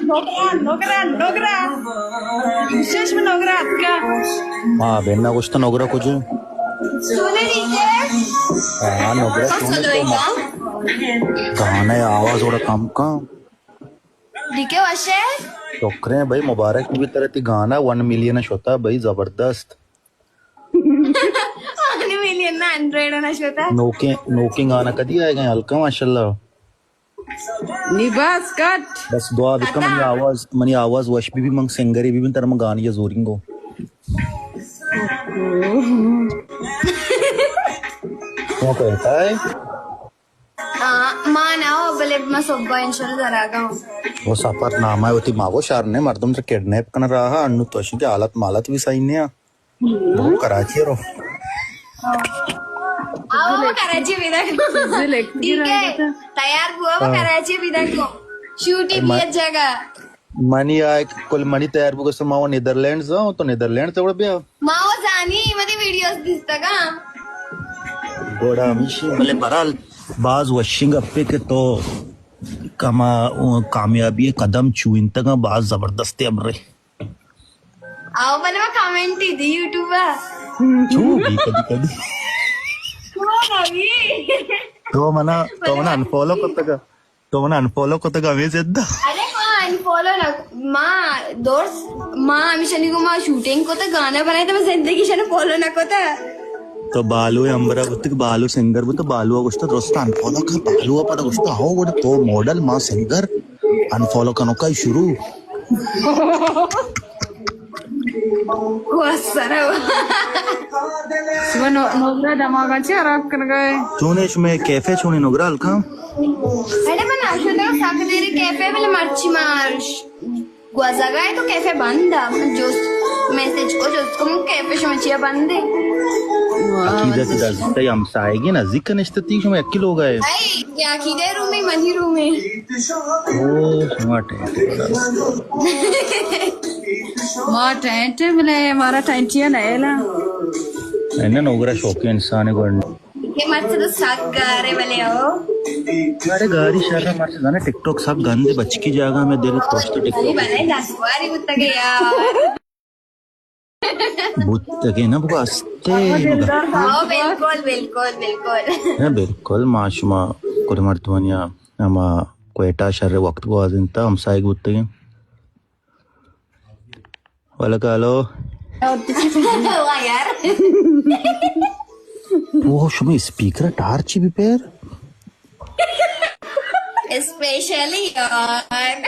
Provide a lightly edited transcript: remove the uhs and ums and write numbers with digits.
नोकरा नोकरा विशेष में नोकरा आपका हाँ बेना कुछ तो नोकरा कुछ सुने नीचे हाँ नोकरा गाना है आवाज थोड़ा कम का डीके वाशे टोकरे भाई मुबारक की भी तरह थी गाना 1 मिलियन होता भाई जबरदस्त 1 मिलियन ना 100 ना होता नोकिंग गाना कदी आएगा हल्का माशाल्लाह निबास कट बस दुआ बिका मनी आवाज वश भी मंग सिंगर भी तर मंग गानी जोरिंगो क्या कहता है मां ना बले मैं सोब्बा इंशाल्लाह जरागा वो सफर नामा है वो मावो शार ने मर्दम से किडनैप करना रहा अन्नु तोशी की हालत भी सही नहीं है वो कराची रो आओ कराची विदा ठीक है तैयार हुआ वो कराची विदा को शूटिंग की जगह मनी आए कुल मनी तयार बुक मावो नीदरलैंड्स जाओ तो नीदरलैंड तेवढं बिया मावो जानी मध्ये व्हिडिओज दिसता का गोडा मिशी भले बराल बाज वशिंग अपे के तो कमा कामयाबी कदम छुइन तक बाज जबरदस्त है अमरे आओ मला कमेंट दी यूट्यूब छूगी कधी तो मना अनफॉलो करता का हमें जेद्दा अरे अनफॉलो ना माँ आम्ही शनी को माँ शूटिंग को तो गाना बनाए तो मैं जिंदगी शनी फॉलो ना कोता तो बालू अंबरा बुत्तिक बालू सिंगर बुत्त बालू अगुष्ट दोस्त अनफॉलो का बालू पर अगुष्ट आओ वो तो मॉडल माँ सिंगर अनफॉलो कनो का शुरू वासरा सुबह नोगरा दमागाचे आराम कर गए चुनेश में कैफे चुने नोगरा अलका अरे मैं नाश्ता तो साकदेरी कैफे में मर्ची मार्श गुआजा गए तो कैफे बंद है जो मैसेज को जो उसको मुझे कैफे शमचिया बंद है अकीदत दज़ते हम साएगी ना जिक्र निश्चित में 1 किलो गए आई क्या कीदे रूम में मनी रूम में ओ स्मार्ट है मां टेंट मिले हमारा टेंटिया नहीं ला इन्हें नोगरा शौकीन इंसान है कोई के मर्चे तो सागारे वाले हो अरे गाड़ी शर्रा मर्चे जाने टिकटॉक सब गंदे बच की जगह में देर पोस्ट टिकटॉक बनाए 10 बारी बुत्ता के यार बुत्ता के ना बुआस्ते हाँ बिल्कुल बिल्कुल बिल्कुल है बिल्कुल माशुमा कोई मर्तवानिया अमा कोयटा शर्रे वक्त को आजिन था हम साइक बुत्ते के वाला कालो वाह यार वो शुमे स्पीकर टार्ची भी पैर स्पेशली यार